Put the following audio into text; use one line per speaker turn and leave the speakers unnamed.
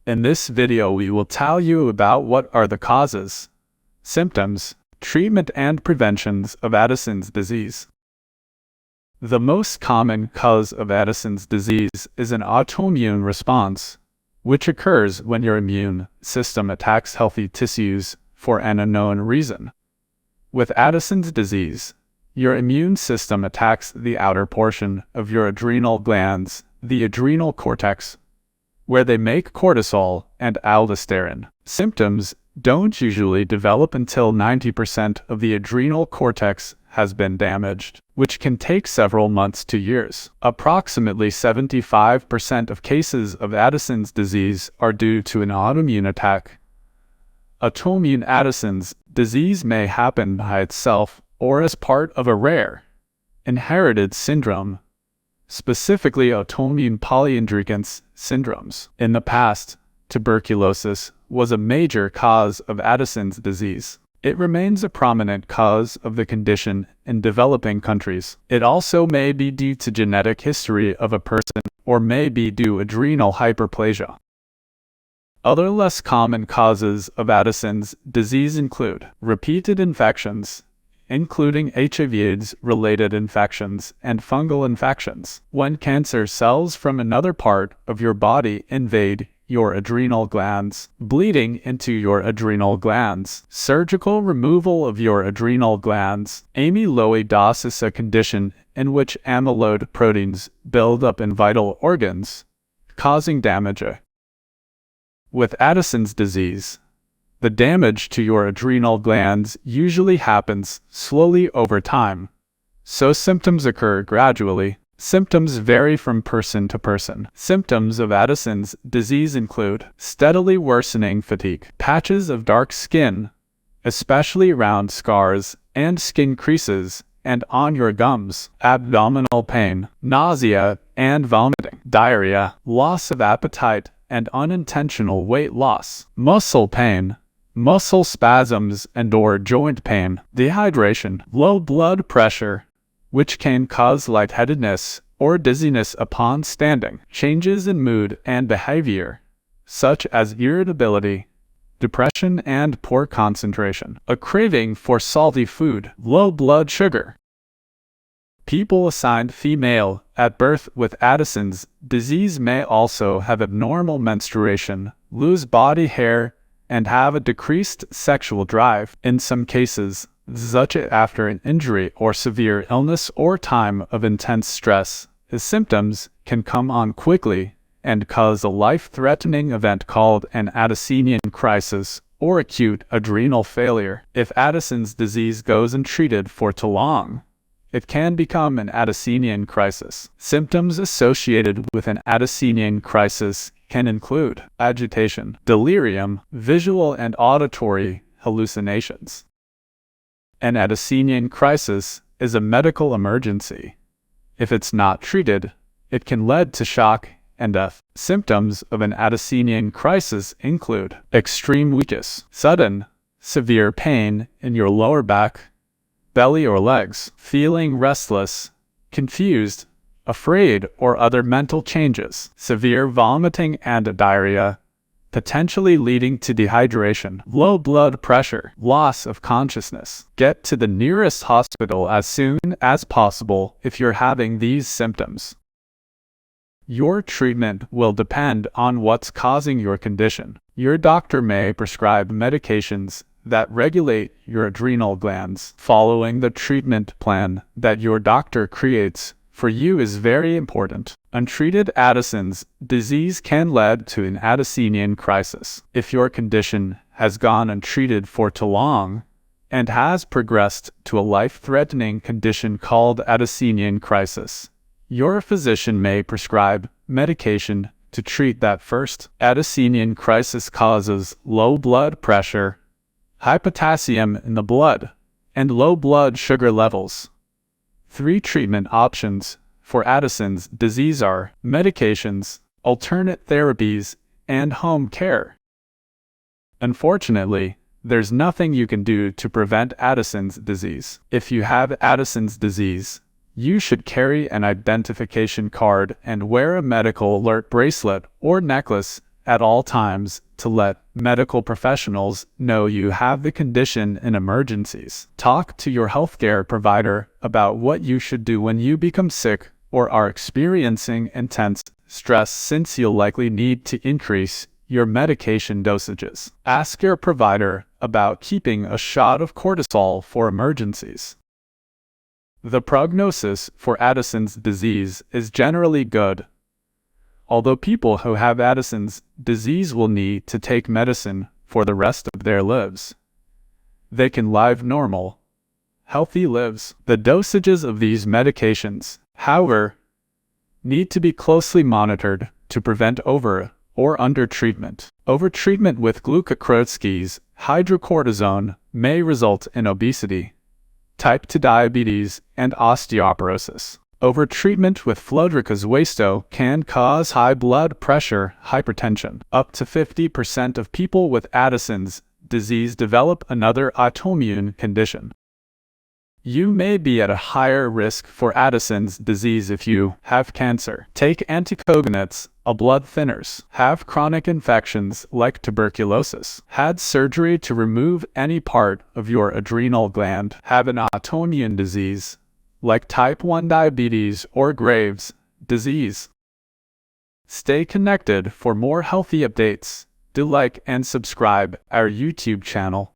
In this video, we will tell you about what are the causes, symptoms, treatment and preventions of Addison's disease. The most common cause of Addison's disease is an autoimmune response, which occurs when your immune system attacks healthy tissues for an unknown reason. With Addison's disease, your immune system attacks the outer portion of your adrenal glands, the adrenal cortex, where they make cortisol and aldosterone. Symptoms don't usually develop until 90% of the adrenal cortex has been damaged, which can take several months to years. Approximately 75% of cases of Addison's disease are due to an autoimmune attack. Autoimmune Addison's disease may happen by itself or as part of a rare, inherited syndrome, specifically autoimmune polyhedricans syndromes. In the past, tuberculosis was a major cause of Addison's disease. It remains a prominent cause of the condition in developing countries. It also may be due to genetic history of a person or may be due to adrenal hyperplasia. Other less common causes of Addison's disease include repeated infections, including HIV/AIDS-related infections and fungal infections. When cancer cells from another part of your body invade your adrenal glands, bleeding into your adrenal glands, surgical removal of your adrenal glands, amyloidosis, a condition in which amyloid proteins build up in vital organs, causing damage. With Addison's disease, the damage to your adrenal glands usually happens slowly over time, so symptoms occur gradually. Symptoms vary from person to person. Symptoms of Addison's disease include steadily worsening fatigue, patches of dark skin, especially around scars and skin creases and on your gums, abdominal pain, nausea and vomiting, diarrhea, loss of appetite and unintentional weight loss, muscle pain, muscle spasms and/or joint pain, dehydration, low blood pressure, which can cause lightheadedness or dizziness upon standing, changes in mood and behavior, such as irritability, depression and poor concentration, a craving for salty food, low blood sugar. People assigned female at birth with Addison's disease may also have abnormal menstruation, lose body hair, and have a decreased sexual drive. In some cases, such as after an injury or severe illness or time of intense stress, the symptoms can come on quickly and cause a life-threatening event called an Addisonian crisis or acute adrenal failure. If Addison's disease goes untreated for too long, it can become an Addisonian crisis. Symptoms associated with an Addisonian crisis can include agitation, delirium, visual and auditory hallucinations. An Addisonian crisis is a medical emergency. If it's not treated, it can lead to shock and death. Symptoms of an Addisonian crisis include extreme weakness, sudden, severe pain in your lower back, belly or legs, feeling restless, confused, afraid or other mental changes, severe vomiting and diarrhea, potentially leading to dehydration, low blood pressure, loss of consciousness. Get to the nearest hospital as soon as possible if you're having these symptoms. Your treatment will depend on what's causing your condition. Your doctor may prescribe medications that regulate your adrenal glands. Following the treatment plan that your doctor creates for you is very important. Untreated Addison's disease can lead to an Addisonian crisis. If your condition has gone untreated for too long and has progressed to a life-threatening condition called Addisonian crisis, your physician may prescribe medication to treat that first. Addisonian crisis causes low blood pressure, high potassium in the blood, and low blood sugar levels. 3 treatment options for Addison's disease are medications, alternate therapies, and home care. Unfortunately, there's nothing you can do to prevent Addison's disease. If you have Addison's disease, you should carry an identification card and wear a medical alert bracelet or necklace at all times to let medical professionals know you have the condition in emergencies. Talk to your healthcare provider about what you should do when you become sick or are experiencing intense stress, since you'll likely need to increase your medication dosages. Ask your provider about keeping a shot of cortisol for emergencies. The prognosis for Addison's disease is generally good, although people who have Addison's disease will need to take medicine for the rest of their lives. They can live normal, healthy lives. The dosages of these medications, however, need to be closely monitored to prevent over or under-treatment. Over-treatment with glucocorticoids, hydrocortisone, may result in obesity, type 2 diabetes, and osteoporosis. Over-treatment with fludrocortisone can cause high blood pressure, hypertension. Up to 50% of people with Addison's disease develop another autoimmune condition. You may be at a higher risk for Addison's disease if you have cancer, take anticoagulants, a blood thinners, have chronic infections like tuberculosis, had surgery to remove any part of your adrenal gland, have an autoimmune disease like type 1 diabetes or Graves' disease. Stay connected for more healthy updates. Do like and subscribe our YouTube channel.